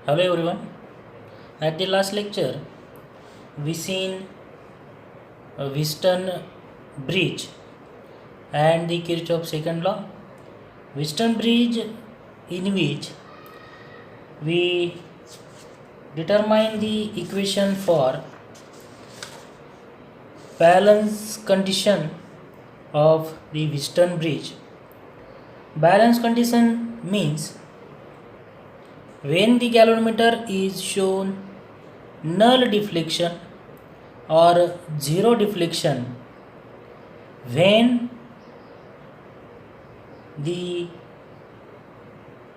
Hello everyone. At the last lecture, we seen Wheatstone bridge and the Kirchhoff second law. Wheatstone bridge, in which we determine the equation for balance condition of the Wheatstone bridge. Balance condition means when the galvanometer is shown null deflection or zero deflection, when the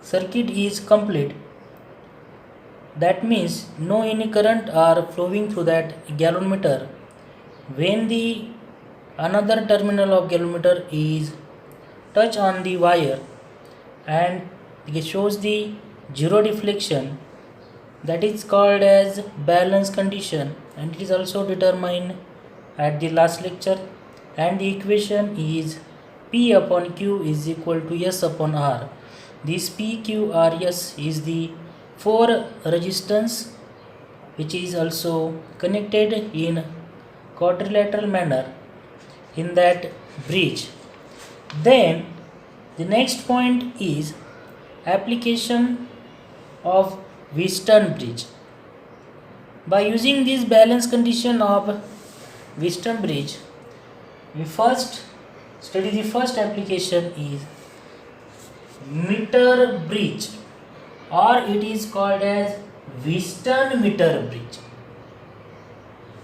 circuit is complete, that means no any current are flowing through that galvanometer. When the another terminal of galvanometer is touch on the wire and it shows the zero deflection, that is called as balance condition, and it is also determined at the last lecture, and the equation is P upon Q is equal to S upon R. This P, Q, R, S is the four resistance which is also connected in quadrilateral manner in that bridge. Then the next point is application of Wheatstone bridge. By using this balance condition of Wheatstone bridge, we first study the first application is meter bridge, or it is called as Wheatstone meter bridge.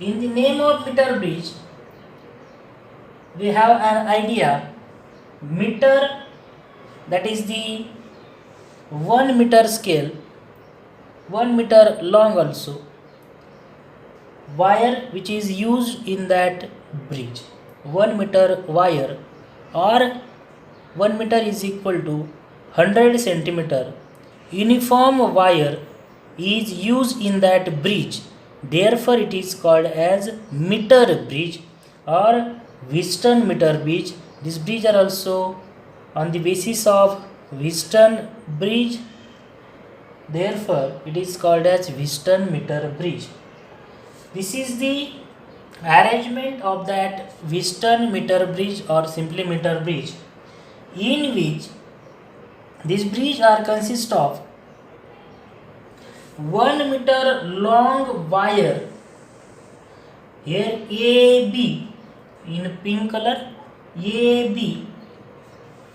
In the name of meter bridge, we have an idea. Meter, that is the 1 meter scale, 1 meter long also, wire which is used in that bridge, 1 meter wire, or 1 meter is equal to 100 centimeter uniform wire is used in that bridge. Therefore it is called as meter bridge or Wheatstone meter bridge. This bridge are also on the basis of Wheatstone bridge. Therefore it is called as Wheatstone meter bridge. This is the arrangement of that Wheatstone meter bridge or simply meter bridge, in which this bridge are consist of 1 meter long wire, here AB in pink color, AB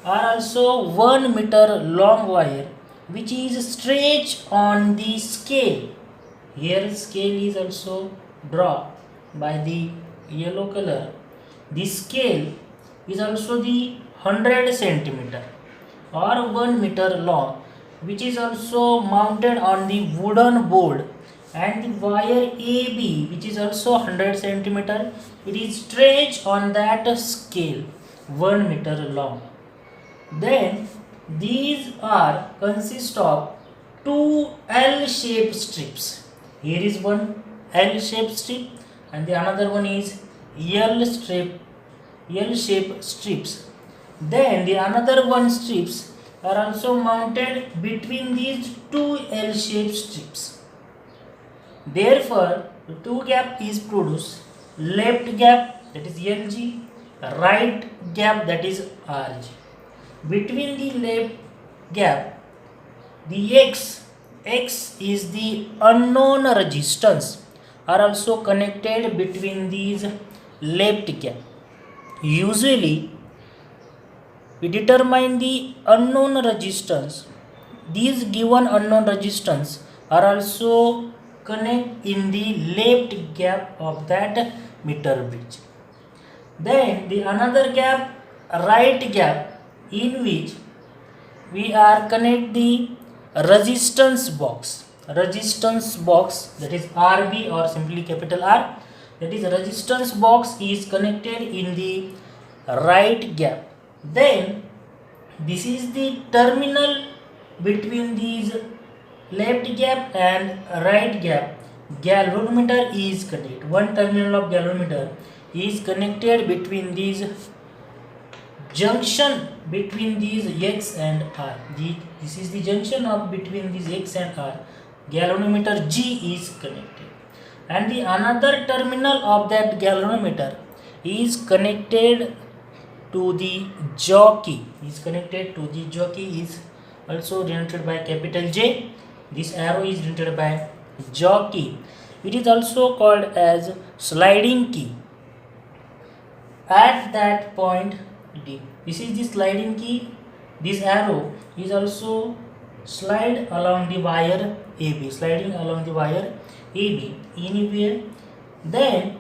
are also 1 meter long wire which is stretched on the scale. Here scale is also drawn by the yellow color. The scale is also the 100 centimeter or 1 meter long, which is also mounted on the wooden board, and the wire AB, which is also 100 centimeter, it is stretched on that scale 1 meter long. Then these are consist of two L-shaped strips. Here is one L-shaped strip and the another one is L-shaped strips. Then the another one strips are also mounted between these two L-shaped strips. Therefore, the two gap is produced, left gap, that is LG, right gap, that is RG. Between the left gap, the X is the unknown resistance are also connected between these left gap. Usually we determine the unknown resistance. These given unknown resistance are also connect in the left gap of that meter bridge. Then the another gap, right gap, in which we are connect the resistance box, that is RB or simply capital R, that is resistance box is connected in the right gap. Then this is the terminal between these left gap and right gap. Galvanometer is connected, one terminal of galvanometer is connected between these junction between these X and R. This is the junction of between these X and R. galvanometer G is connected, and the another terminal of that galvanometer is connected to the jockey. Is also denoted by capital J. This arrow is denoted by jockey. It is also called as sliding key. At that point D, this is the sliding key. This arrow is also sliding along the wire AB anywhere. Then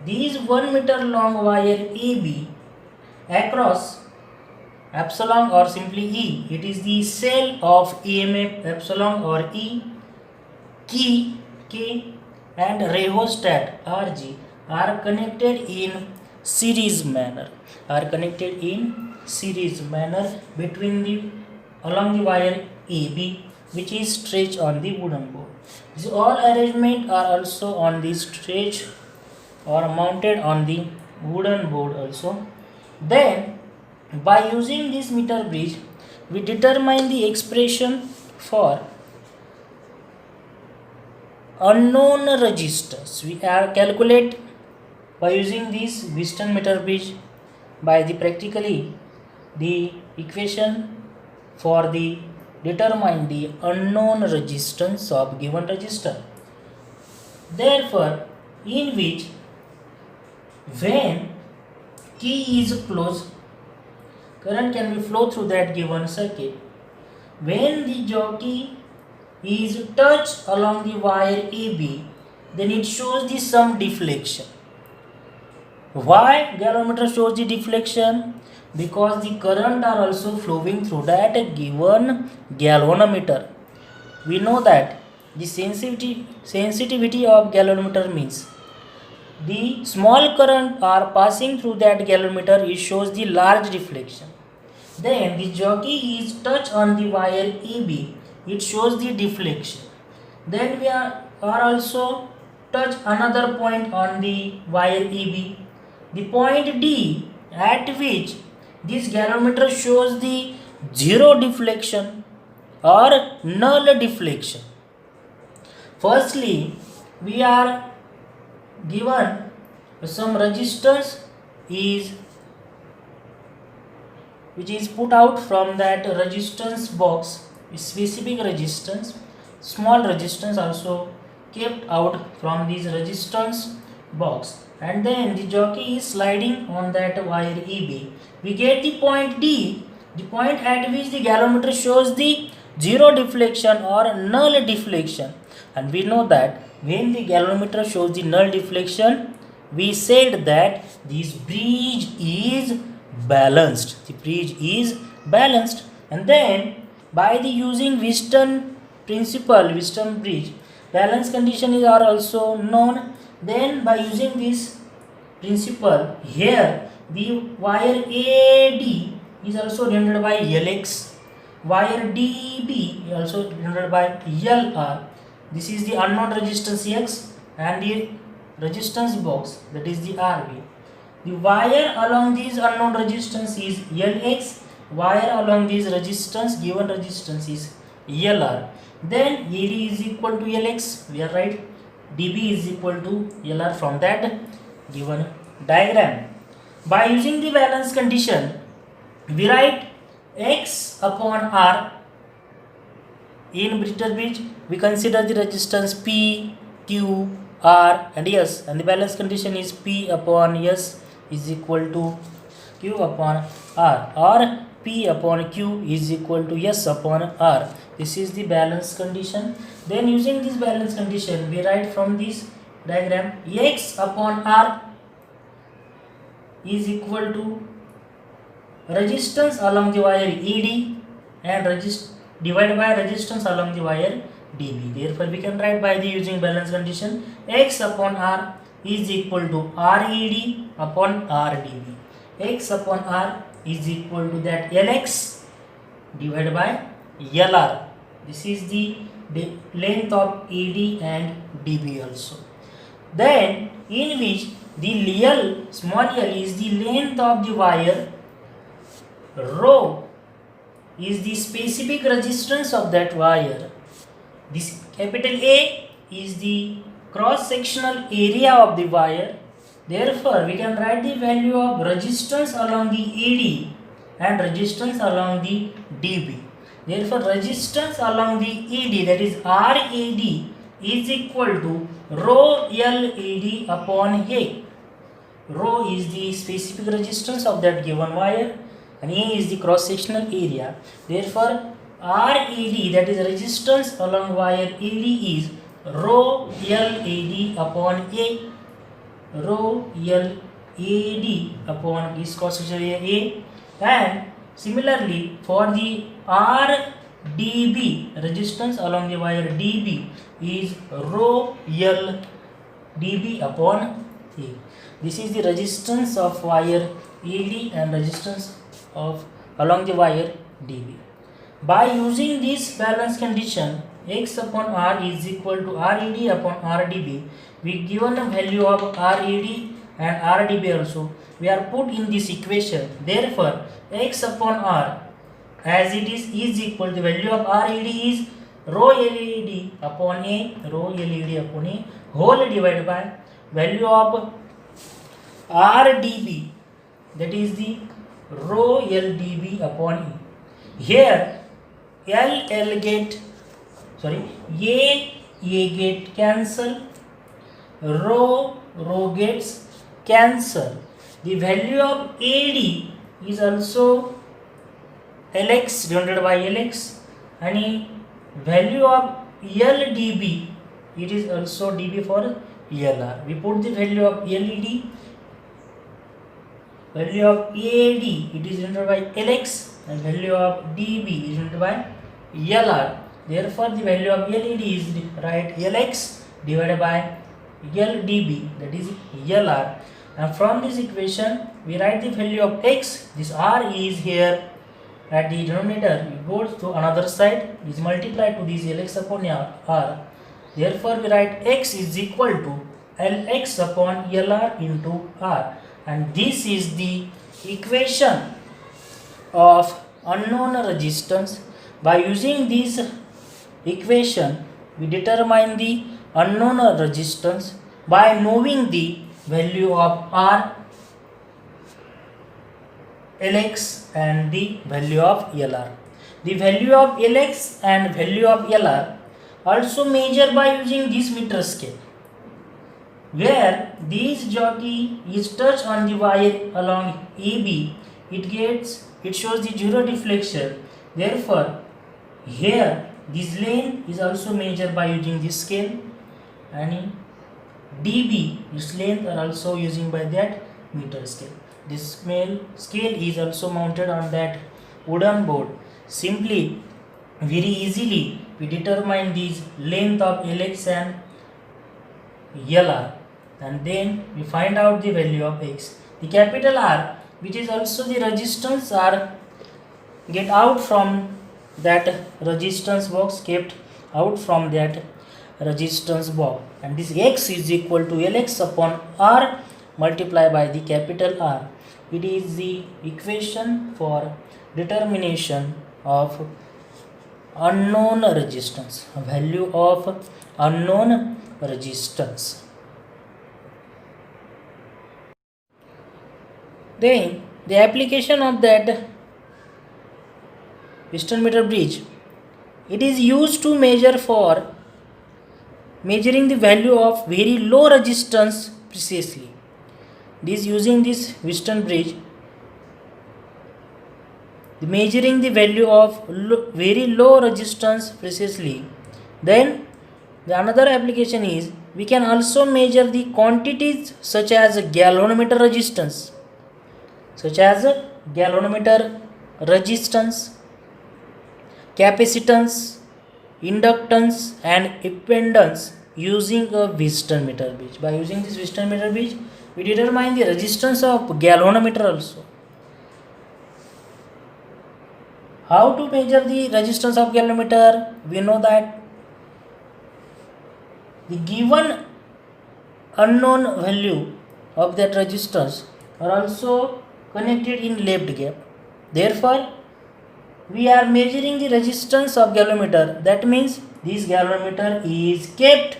this 1 meter long wire AB across epsilon or simply E, it is the cell of EMF epsilon or E, key K and rheostat RG are connected in series manner between the along the wire AB, which is stretched on the wooden board. These all arrangement are also on the stretch or mounted on the wooden board also. Then by using this meter bridge, we determine the expression for unknown resistance. We calculate by using this Wheatstone meter bridge by the practically the equation for the determine the unknown resistance of given resistor. Therefore, in which when key is closed, current can be flow through that given circuit. When the jockey is touched along the wire AB, then it shows the some deflection. Why galvanometer shows the deflection? Because the current are also flowing through that given galvanometer. We know that the sensitivity of galvanometer means the small current are passing through that galvanometer, it shows the large deflection. Then the jockey is touched on the wire AB, it shows the deflection. Then we are also touch another point on the wire AB, the point D, at which this galvanometer shows the zero deflection or null deflection. Firstly, we are given some resistance which is put out from that resistance box, specific resistance, small resistance also kept out from this resistance box, and then the jockey is sliding on that wire EB. We get the point D, the point at which the galvanometer shows the zero deflection or null deflection, and we know that when the galvanometer shows the null deflection, we said that this bridge is balanced. And then by the using Wheatstone bridge, balance condition are also known. Then by using this principle here, the wire AD is also denoted by LX, wire DB also denoted by LR. This is the unknown resistance X and the resistance box, that is the RB. The wire along this unknown resistance is LX, wire along this resistance, given resistance is LR. Then AD is equal to LX, we are right, DB is equal to LR from that given diagram. By using the balance condition, we write X upon R. In meter bridge, we consider the resistance P, Q, R and S, and the balance condition is P upon S is equal to Q upon R, or P upon Q is equal to S upon R. This is the balance condition. Then using this balance condition, we write from this diagram X upon R is equal to resistance along the wire ED and divided by resistance along the wire DB. Therefore, we can write by the using balance condition X upon R is equal to RED upon RDB. X upon R is equal to that LX divided by LR. This is the length of ED and DB also. Then in which the L, small l is the length of the wire, rho is the specific resistance of that wire. This capital A is the cross-sectional area of the wire. Therefore, we can write the value of resistance along the AD and resistance along the DB. Therefore, resistance along the AD, that is RAD, is equal to rho LAD upon A. Rho is the specific resistance of that given wire and A is the cross-sectional area. Therefore, RAD, that is resistance along wire AD, is rho LAD upon A. Rho LAD upon this cross-sectional area A. And similarly, for the RDB, resistance along the wire DB, is rho LDB upon A. This is the resistance of wire AD and resistance of along the wire DB. By using this balance condition, X upon R is equal to RAD upon RDB, we given a value of RAD and RDB also. We are put in this equation. Therefore, X upon R as it is equal to the value of RAD is rho LAD upon A, rho LAD upon A whole divided by value of RDB, that is the rho LDB upon E. Here A get cancel, rho gets cancel. The value of AD is also Lx divided by Lx, and value of LDB, it is also dB for LR. We put the value of LED, value of AD, it is divided by Lx, and value of dB is divided by LR. Therefore, the value of LED is right Lx divided by LDB, that is LR. And from this equation, we write the value of X. This R is here at the denominator. We go to another side, is multiplied to this Lx upon R. Therefore, we write X is equal to Lx upon LR into R. And this is the equation of unknown resistance. By using this equation, we determine the unknown resistance by knowing the value of R, Lx and the value of Lr. The value of Lx and value of Lr also measure by using this meter scale, where this jockey is touched on the wire along AB, it shows the zero deflection. Therefore, here this length is also measured by using this scale, and dB, its length are also using by that meter scale. This scale is also mounted on that wooden board. Simply, very easily, we determine this length of Lx and Lr, and then we find out the value of X. The capital R, which is also the resistance, are get out from that resistance box, kept out from that resistance box, and this X is equal to Lx upon R multiplied by the capital R. It is the equation for determination of unknown resistance, value of unknown resistance. Then the application of that Wheatstone meter bridge, it is used to measuring the value of very low resistance precisely. This using this Wheatstone bridge, measuring the value of very low resistance precisely. Then the another application is we can also measure the quantities such as galvanometer resistance, capacitance, inductance and impedance using a Wheatstone meter bridge. By using this Wheatstone meter bridge, we determine the resistance of galvanometer also. How to measure the resistance of galvanometer? We know that the given unknown value of that resistance are also connected in left gap. Therefore, we are measuring the resistance of galvanometer. That means this galvanometer is kept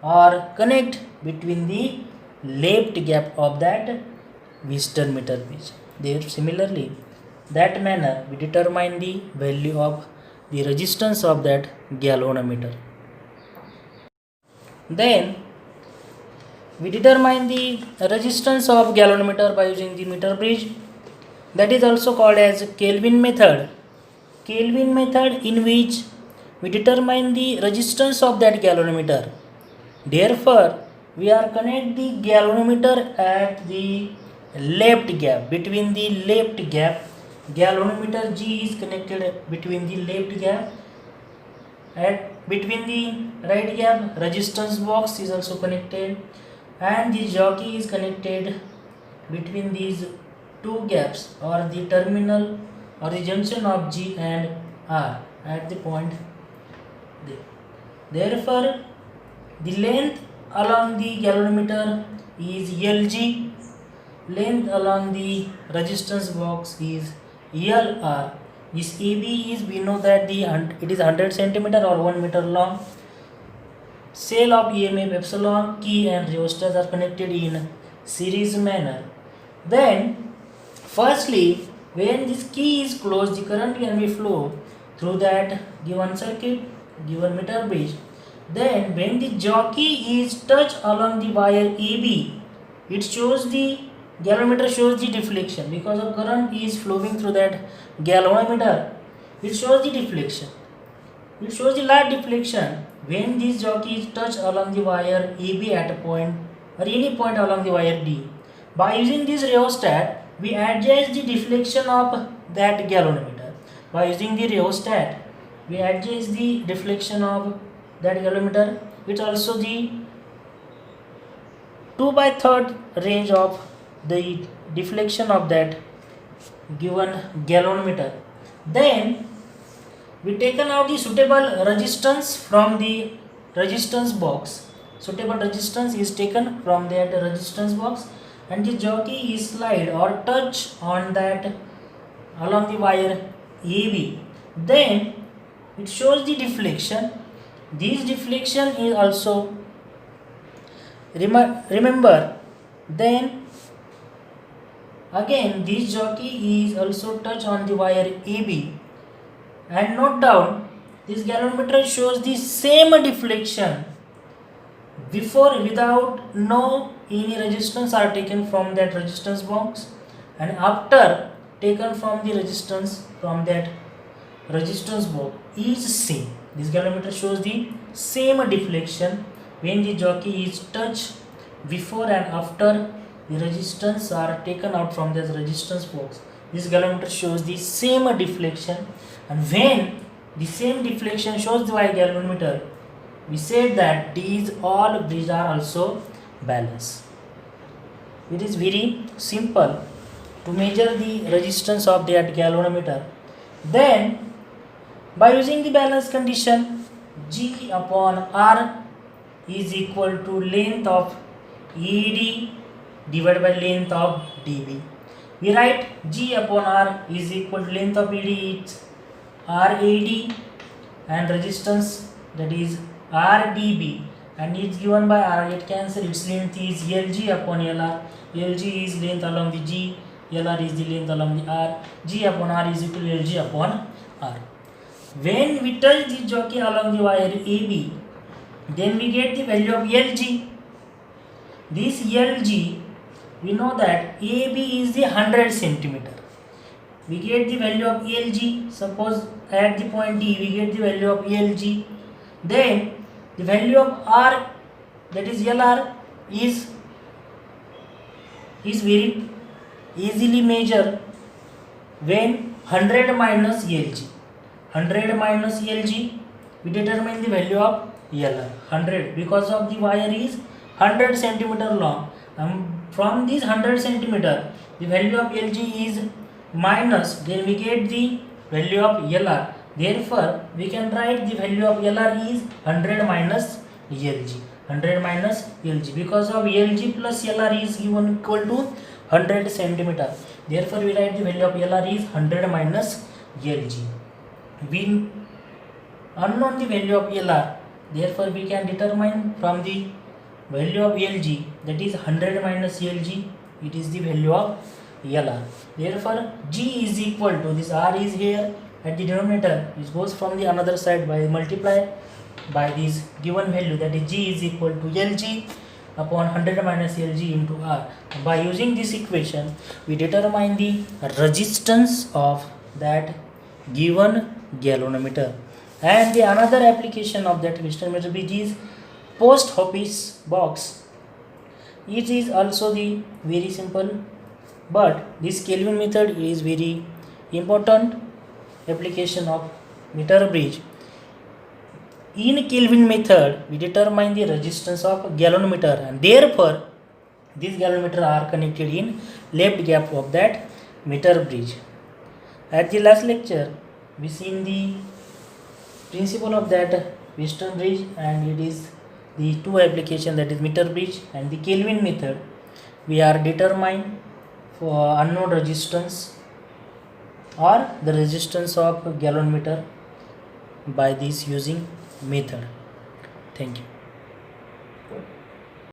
or connect between the left gap of that Wheatstone meter bridge. There similarly, that manner we determine the value of the resistance of that galvanometer. Then we determine the resistance of galvanometer by using the meter bridge. That is also called as Kelvin method. Kelvin method in which we determine the resistance of that galvanometer. Therefore, we are connect the galvanometer at the left gap. Between the left gap, galvanometer G is connected between the left gap. At between the right gap, resistance box is also connected, and the jockey is connected between these two gaps or the terminal or the junction of G and R at the point there. Therefore, the length along the galvanometer is LG, length along the resistance box is LR. This AB is, we know that it is 100 centimeter or 1 meter long. Cell of EMF epsilon, key and rheostat are connected in series manner. Then, firstly, when this key is closed, the current can be flow through that given circuit, given meter bridge. Then, when the jockey is touched along the wire AB, it shows the galvanometer shows the deflection because of current is flowing through that galvanometer. It shows the deflection. It shows the light deflection when this jockey is touched along the wire AB at a point or any point along the wire D. By using this rheostat, we adjust the deflection of that galvanometer. By using the rheostat, we adjust the deflection of that galvanometer. It's also the 2/3 range of the deflection of that given galvanometer. Then we taken out the suitable resistance from the resistance box. Suitable resistance is taken from that resistance box, and the jockey is slide or touch on that along the wire AB. Then it shows the deflection. This deflection is also remember. Then again this jockey is also touch on the wire AB, and note down this galvanometer shows the same deflection before without no any resistance are taken from that resistance box, and after taken from the resistance from that resistance box is same. This galvanometer shows the same deflection when the jockey is touched before and after the resistance are taken out from this resistance box. This galvanometer shows the same deflection, and when the same deflection shows the galvanometer, we said that these all bridges are also balanced. It is very simple to measure the resistance of that galvanometer. Then by using the balance condition, G upon R is equal to length of ED divided by length of DB. We write G upon R is equal to length of ED is RAD and resistance that is RDB, and it's given by R. It cancel, its length is LG upon LR. LG is length along the G, LR is the length along the R. G upon R is equal to LG upon R. When we touch the jockey along the wire AB, then we get the value of LG. This LG, we know that AB is the 100 centimeter. We get the value of LG. Suppose at the point D, we get the value of LG. Then the value of R, that is LR, is very easily measured when 100 minus LG. 100 minus LG, we determine the value of LR. 100 because of the wire is 100 centimeter long. From this 100 centimeter, the value of LG is minus, then we get the value of LR. Therefore, we can write the value of LR is 100 minus LG. 100 minus LG because of LG plus LR is given equal to 100 centimeter. Therefore, we write the value of LR is 100 minus LG. unknown the value of LR, therefore we can determine from the value of LG, that is 100 minus LG, it is the value of LR. Therefore G is equal to, this R is here at the denominator, which goes from the another side by multiply by this given value, that is G is equal to LG upon 100 minus LG into R. By using this equation, we determine the resistance of that given galvanometer. And the another application of that Western meter bridge is post office box. It is also the very simple, but this Kelvin method is very important application of meter bridge. In Kelvin method, we determine the resistance of galvanometer, and therefore these galvanometer are connected in left gap of that meter bridge. At the last lecture, we seen the principle of that Western bridge, and it is the two application, that is meter bridge and the Kelvin method. We are determine for unknown resistance or the resistance of galvanometer by this using method. Thank you.